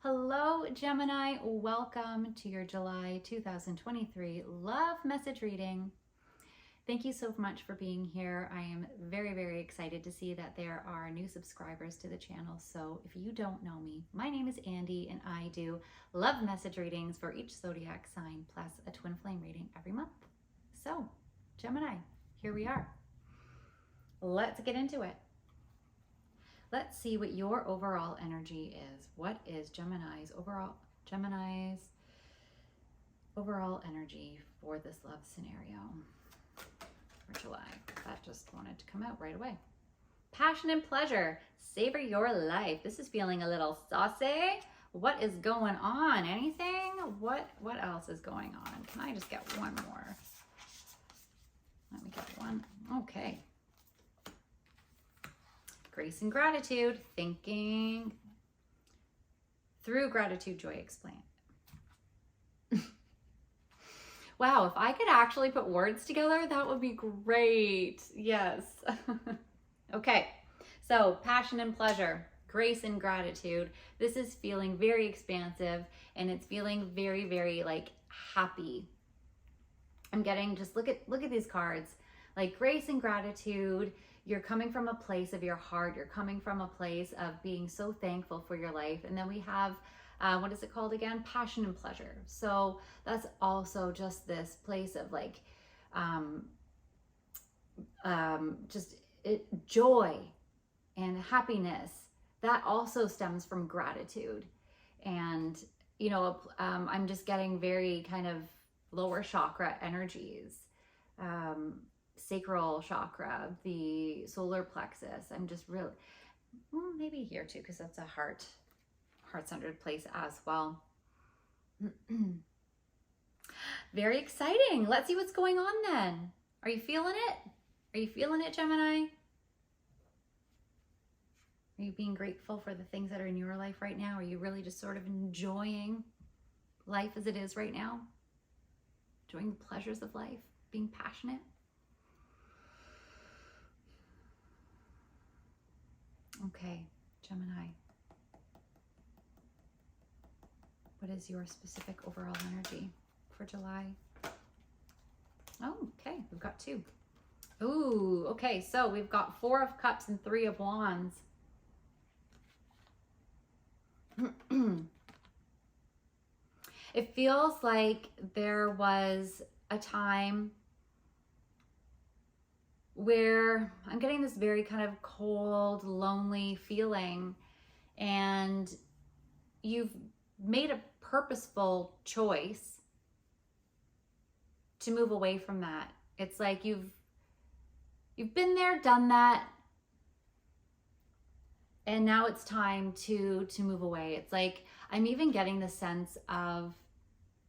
Hello, Gemini. Welcome to your July 2023 love message reading. Thank you so much for being here. I am very, very excited to see that there are new subscribers to the channel. So if you don't know me, my name is Andi and I do love message readings for each zodiac sign plus a twin flame reading every month. So Gemini, here we are. Let's get into it. Let's see what your overall energy is. What is Gemini's overall energy for this love scenario for July? That just wanted to come out right away. Passion and pleasure. Savor your life. This is feeling a little saucy. What is going on? Anything? What else is going on? Can I just get one more? Let me get one. Okay. Grace and gratitude, thinking through gratitude, joy, explain. Wow, if I could actually put words together, that would be great. Yes. Okay, so passion and pleasure, grace and gratitude. This is feeling very expansive and it's feeling very, very like happy. I'm getting, just look at these cards, like grace and gratitude. You're coming from a place of your heart. You're coming from a place of being so thankful for your life. And then we have, what is it called again? Passion and pleasure. So that's also just this place of like, joy and happiness. That also stems from gratitude. And, you know, I'm just getting very kind of lower chakra energies. Sacral chakra, the solar plexus. I'm just really, well, maybe here too, because that's a heart-centered place as well. Very exciting. Let's see what's going on then. Are you feeling it? Are you feeling it, Gemini? Are you being grateful for the things that are in your life right now? Are you really just sort of enjoying life as it is right now? Enjoying the pleasures of life, being passionate? Okay, Gemini, what is your specific overall energy for July? Oh, okay, we've got two. Ooh, okay, so we've got 4 of Cups and 3 of Wands. It feels like there was a time where I'm getting this very kind of cold, lonely feeling, and you've made a purposeful choice to move away from that. It's like you've been there, done that, and now it's time to move away. It's like I'm even getting the sense of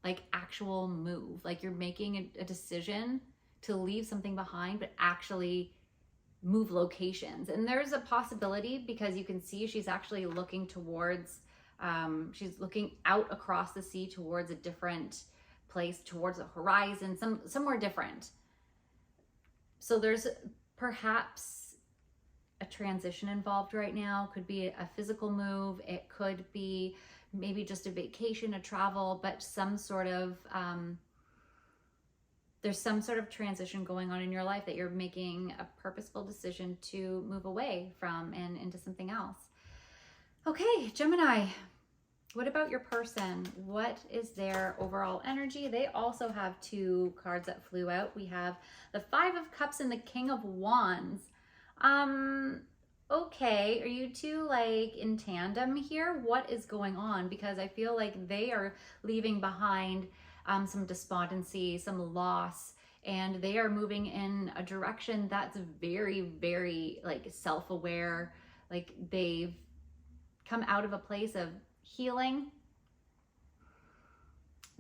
like actual move, like you're making a decision to leave something behind, but actually move locations. And there's a possibility because you can see she's actually looking towards, she's looking out across the sea towards a different place, towards a horizon, somewhere different. So there's perhaps a transition involved right now. Could be a physical move. It could be maybe just a vacation, a travel, but some sort of, there's some sort of transition going on in your life that you're making a purposeful decision to move away from and into something else. Okay, Gemini, what about your person? What is their overall energy? They also have 2 cards that flew out. We have the 5 of Cups and the King of Wands. Okay, are you two like in tandem here? What is going on? Because I feel like they are leaving behind some despondency, some loss, and they are moving in a direction that's very, very like self-aware. Like they've come out of a place of healing.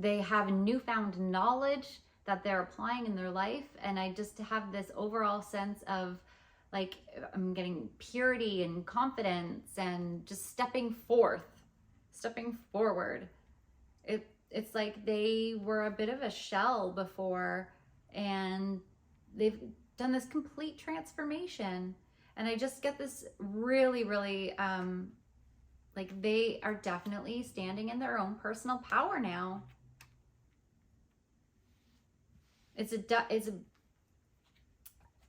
They have newfound knowledge that they're applying in their life. And I just have this overall sense of like, I'm getting purity and confidence and just stepping forward. It's like they were a bit of a shell before and they've done this complete transformation. And I just get this really, really Like they are definitely standing in their own personal power now.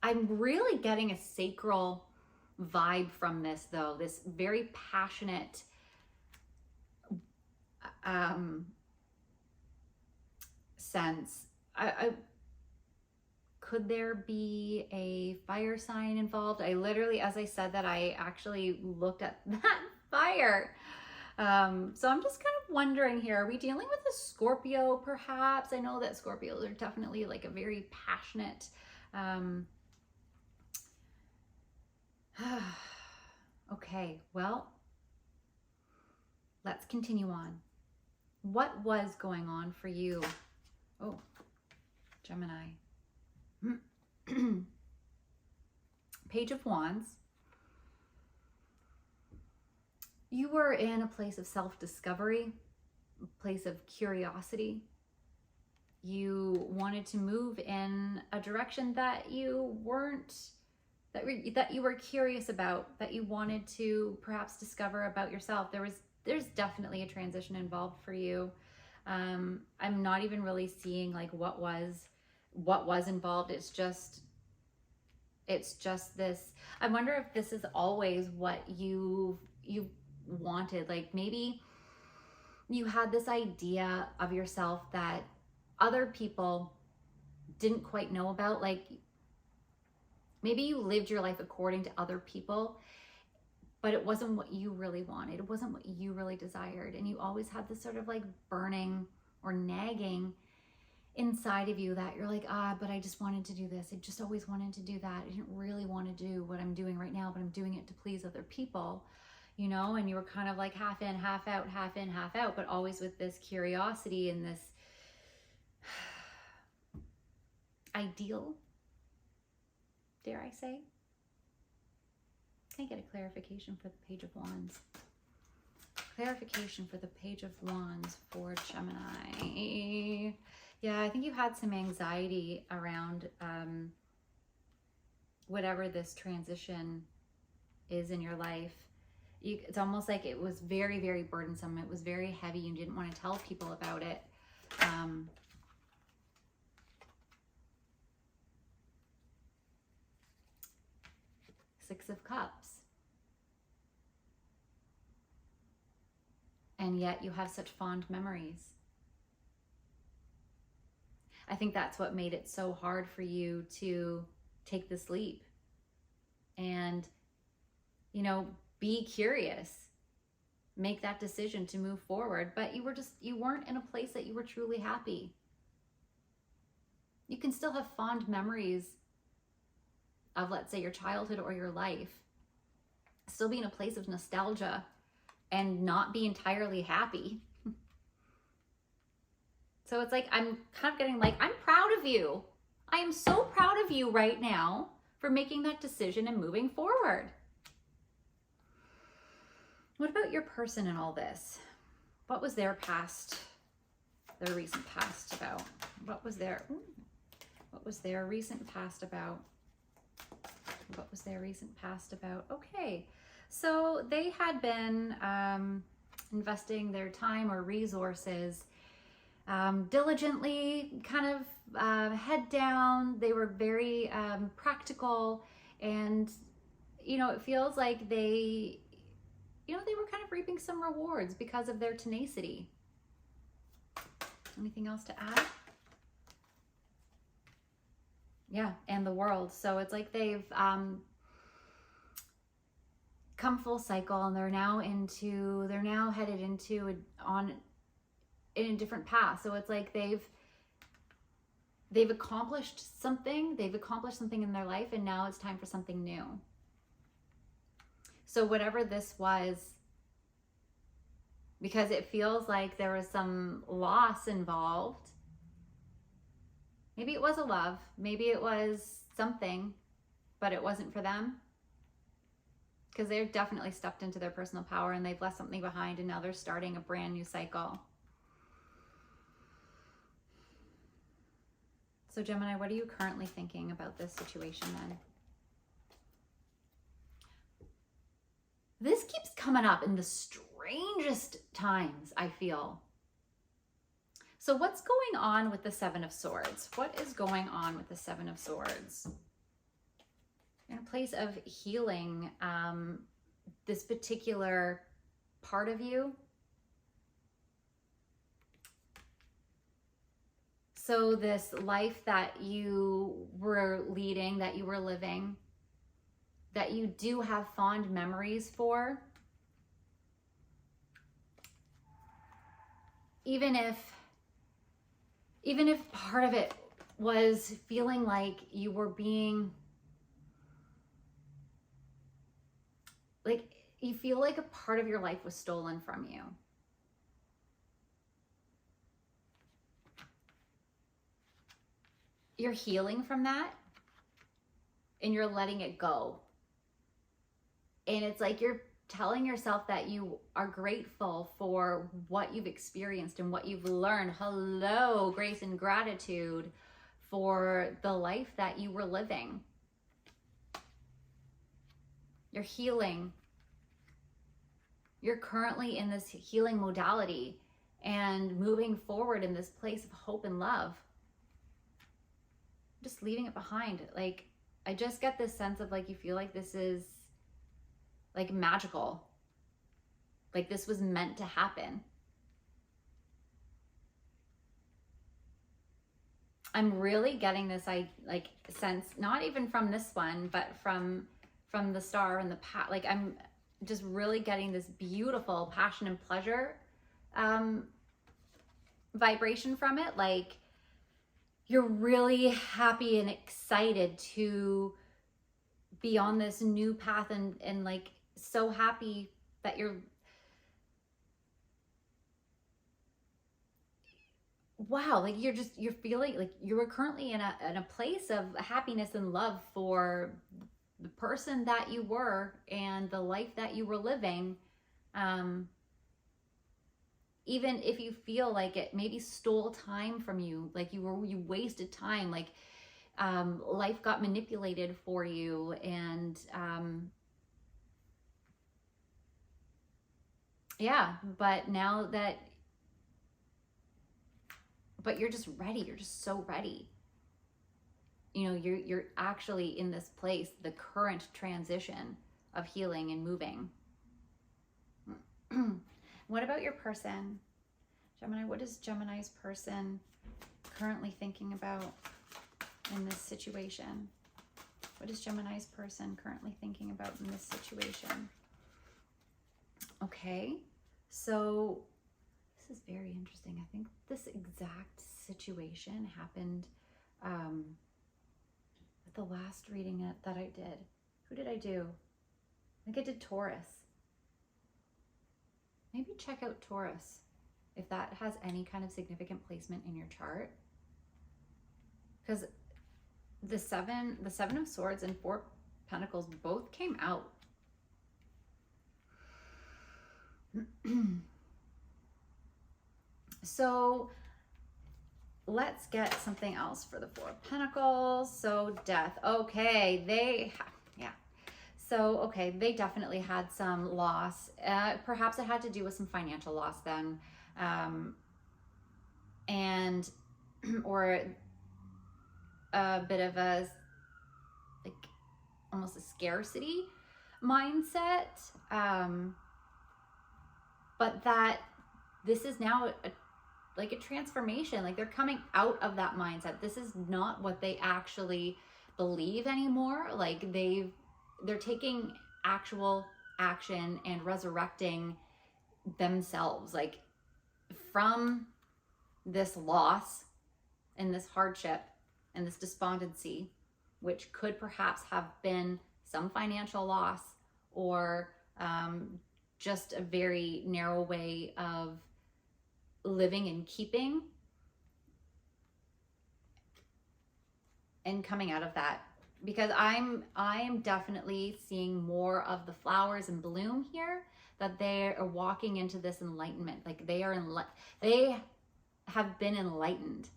I'm really getting a sacral vibe from this though, this very passionate sense. Could there be a fire sign involved? I literally, as I said that, I actually looked at that fire. So I'm just kind of wondering here, are we dealing with a Scorpio perhaps? I know that Scorpios are definitely like a very passionate, okay, well, let's continue on. What was going on for you? Oh, Gemini. Page of Wands. You were in a place of self-discovery, a place of curiosity. You wanted to move in a direction that you weren't, that you were curious about, that you wanted to perhaps discover about yourself. There's definitely a transition involved for you. I'm not even really seeing like what was involved. It's just this, I wonder if this is always what you wanted. Like maybe you had this idea of yourself that other people didn't quite know about. Like maybe you lived your life according to other people, but it wasn't what you really wanted. It wasn't what you really desired. And you always had this sort of like burning or nagging inside of you that you're like, but I just wanted to do this. I just always wanted to do that. I didn't really want to do what I'm doing right now, but I'm doing it to please other people, you know? And you were kind of like half in, half out, half in, half out, but always with this curiosity and this ideal, dare I say? Can I get a clarification for the Page of Wands? Clarification for the Page of Wands for Gemini. Yeah, I think you had some anxiety around whatever this transition is in your life. It's almost like it was very, very burdensome. It was very heavy. You didn't want to tell people about it. Six of Cups. And yet you have such fond memories. I think that's what made it so hard for you to take this leap and, you know, be curious, make that decision to move forward. But you weren't in a place that you were truly happy. You can still have fond memories of, let's say, your childhood or your life, still be in a place of nostalgia and not be entirely happy. So it's like, I'm kind of getting like, I'm proud of you. I am so proud of you right now for making that decision and moving forward. What about your person in all this? What was their recent past about? What was their recent past about? What was their recent past about? Okay, so they had been investing their time or resources diligently, kind of head down. They were very practical, and you know, it feels like they were kind of reaping some rewards because of their tenacity. Anything else to add? Yeah, and the World. So it's like they've come full cycle, and they're now headed into in a different path. So it's like they've accomplished something. They've accomplished something in their life, and now it's time for something new. So whatever this was, because it feels like there was some loss involved. Maybe it was a love, maybe it was something, but it wasn't for them. Because they're definitely stepped into their personal power and they've left something behind, and now they're starting a brand new cycle. So Gemini, what are you currently thinking about this situation then? This keeps coming up in the strangest strangest times, I feel. So what's going on with the Seven of Swords? What is going on with the Seven of Swords? In a place of healing, this particular part of you. So this life that you were leading, that you were living, that you do have fond memories for, even if part of it was feeling like you were being, like you feel like a part of your life was stolen from you. You're healing from that and you're letting it go. And it's like you're telling yourself that you are grateful for what you've experienced and what you've learned. Hello, grace and gratitude for the life that you were living. You're healing. You're currently in this healing modality and moving forward in this place of hope and love. Just leaving it behind. Like, I just get this sense of like, you feel like this is like magical. Like this was meant to happen. I'm really getting this like sense, not even from this one, but from the star and the like I'm just really getting this beautiful passion and pleasure vibration from it. Like you're really happy and excited to be on this new path and like so happy that you're, wow, like you're feeling like you were currently in a place of happiness and love for the person that you were and the life that you were living. Even if you feel like it maybe stole time from you, like you wasted time, like life got manipulated for you, and yeah, but now that, but you're just ready. You're just so ready. You know, you're actually in this place, the current transition of healing and moving. What about your person? Gemini, what is Gemini's person currently thinking about in this situation? What is Gemini's person currently thinking about in this situation? Okay, so this is very interesting. I think this exact situation happened with the last reading that I did. Who did I do? I think I did Taurus. Maybe check out Taurus if that has any kind of significant placement in your chart. Because the seven of Swords and Four of Pentacles both came out. So let's get something else for the Four of Pentacles. So Death. Okay, so, okay, they definitely had some loss. Perhaps it had to do with some financial loss then. And, or a bit of a, like, almost a scarcity mindset. But that this is now like a transformation. Like they're coming out of that mindset. This is not what they actually believe anymore. Like they're taking actual action and resurrecting themselves, like from this loss and this hardship and this despondency, which could perhaps have been some financial loss or just a very narrow way of living and keeping, and coming out of that. Because I am definitely seeing more of the flowers in bloom here, that they are walking into this enlightenment. Like they have been enlightened.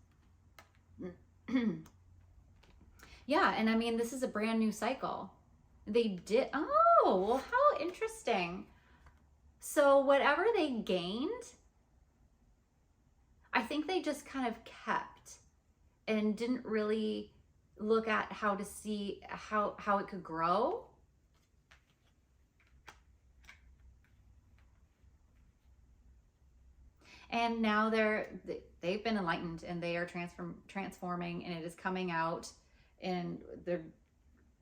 Yeah, and I mean, this is a brand new cycle. They did, oh, well, how interesting. So whatever they gained, I think they just kind of kept and didn't really look at how to see how it could grow. And now they've been enlightened, and they are transforming, and it is coming out, and they're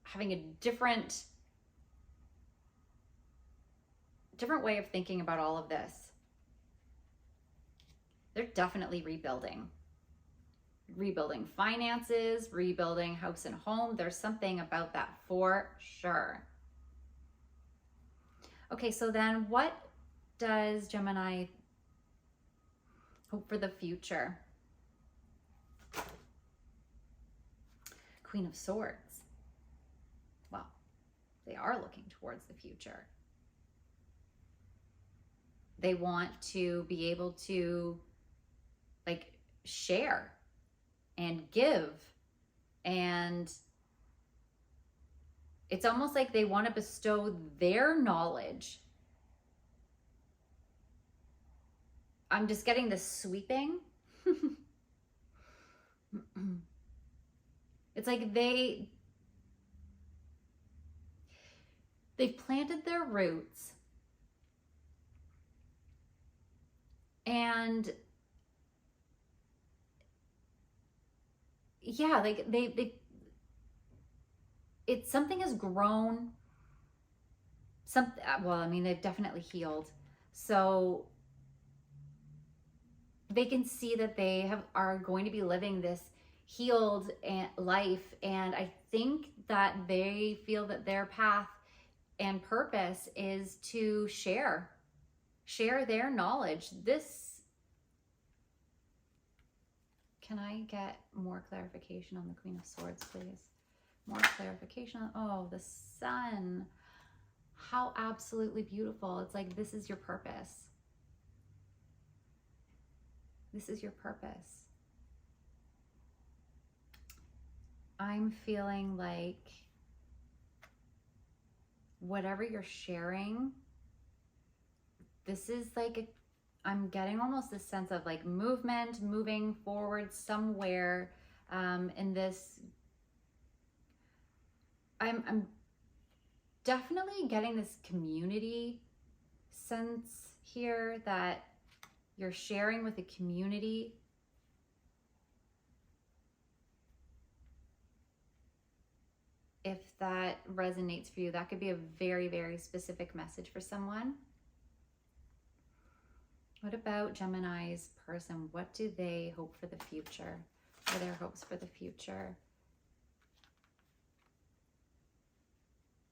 having a different way of thinking about all of this. They're definitely rebuilding finances, rebuilding house and home. There's something about that for sure. Okay, so then what does Gemini hope for the future? Queen of Swords. Well, they are looking towards the future. They want to be able to like share and give, and it's almost like they want to bestow their knowledge. I'm just getting this sweeping. It's like they've planted their roots, and yeah, like it's something has grown. Well, I mean, they've definitely healed. So they can see that they are going to be living this healed life. And I think that they feel that their path and purpose is to share their knowledge. Can I get more clarification on the Queen of Swords, please? More clarification on, oh, the sun. How absolutely beautiful. It's like, this is your purpose. This is your purpose. I'm feeling like whatever you're sharing, this is like I'm getting almost this sense of like movement, moving forward somewhere in this. I'm definitely getting this community sense here, that you're sharing with a community. If that resonates for you, that could be a very, very specific message for someone. What about Gemini's person? What do they hope for the future? What are their hopes for the future?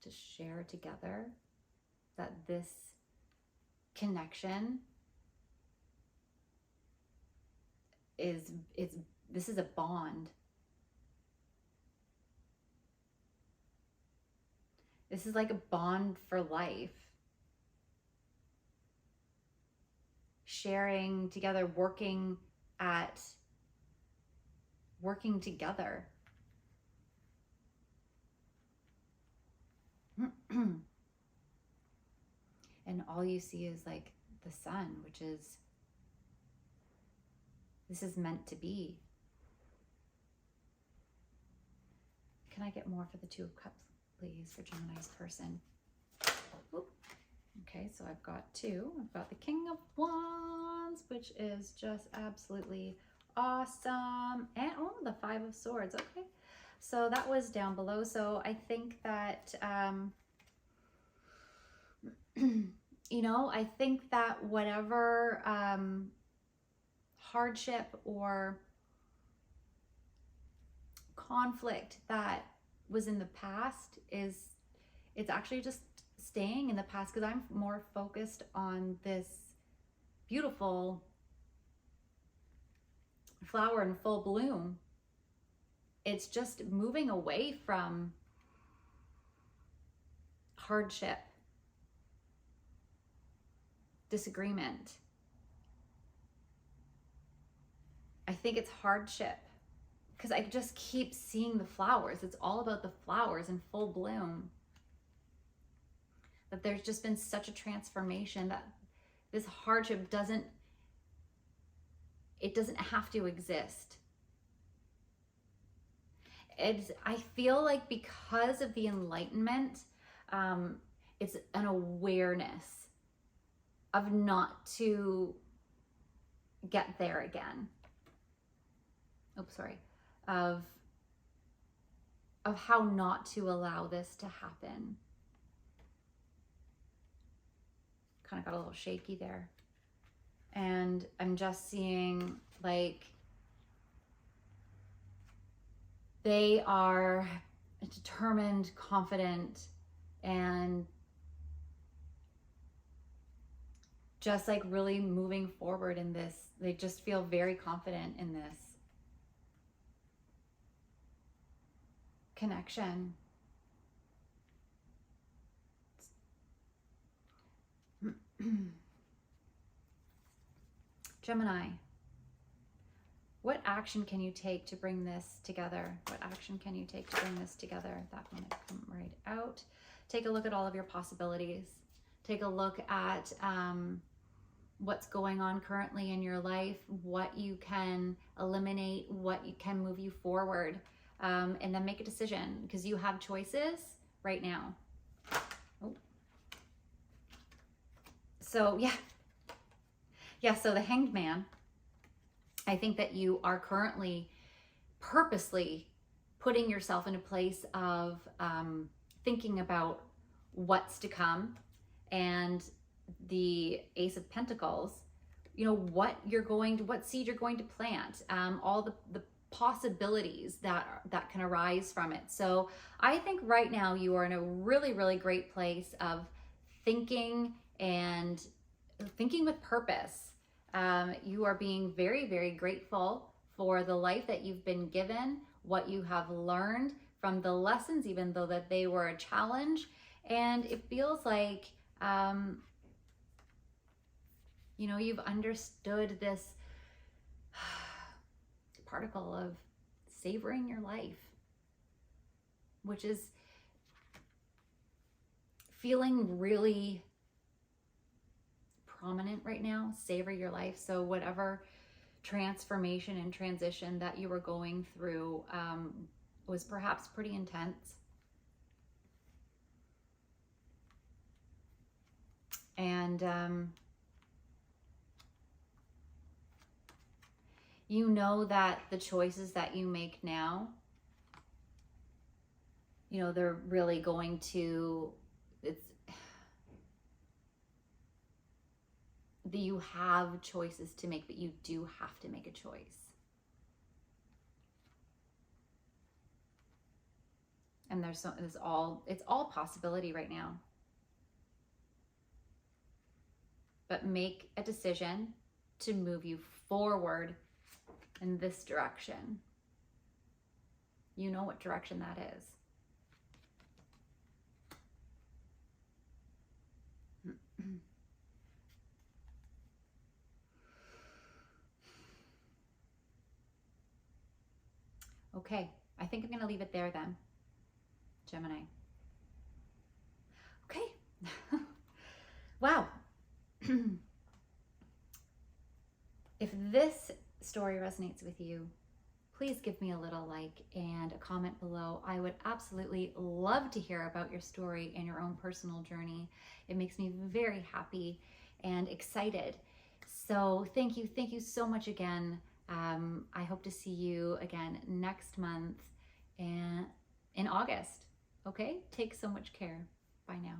To share together, that this connection this is a bond. This is like a bond for life. Sharing together, working together. And all you see is like the sun, which is, this is meant to be. Can I get more for the Two of Cups, please, for Gemini's person? Oop. Okay, so I've got two. I've got the King of Wands, which is just absolutely awesome. And oh, the Five of Swords. Okay, so that was down below. So I think that, you know, I think that whatever hardship or conflict that was in the past it's actually just staying in the past, because I'm more focused on this beautiful flower in full bloom. It's just moving away from hardship, disagreement. I think it's hardship because I just keep seeing the flowers. It's all about the flowers in full bloom. that there's just been such a transformation that this hardship doesn't have to exist. I feel like because of the enlightenment, it's an awareness of not to get there again. Oops, sorry. Of how not to allow this to happen. Kind of got a little shaky there. And I'm just seeing like they are determined, confident, and just like really moving forward in this. They just feel very confident in this connection. Gemini, what action can you take to bring this together? What action can you take to bring this together? That one will come right out. Take a look at all of your possibilities. Take a look at what's going on currently in your life, what you can eliminate, what you can move you forward, and then make a decision, because you have choices right now. Oh. So yeah, so the Hanged Man, I think that you are currently purposely putting yourself in a place of thinking about what's to come, and the Ace of Pentacles, you know, what seed you're going to plant, all the possibilities that can arise from it. So I think right now you are in a really, really great place of thinking and thinking with purpose. You are being very, very grateful for the life that you've been given, what you have learned from the lessons, even though that they were a challenge. And it feels like, you know, you've understood this particle of savoring your life, which is feeling really prominent right now. Savor your life. So whatever transformation and transition that you were going through was perhaps pretty intense. And you know that the choices that you make now, you know, they're really going to, you have choices to make, but you do have to make a choice. And it's all possibility right now. But make a decision to move you forward in this direction. You know what direction that is. Okay, I think I'm going to leave it there then, Gemini. Okay. Wow. If this story resonates with you, please give me a little like and a comment below. I would absolutely love to hear about your story and your own personal journey. It makes me very happy and excited. So thank you so much again. I hope to see you again next month and in August. Okay, take so much care. Bye now.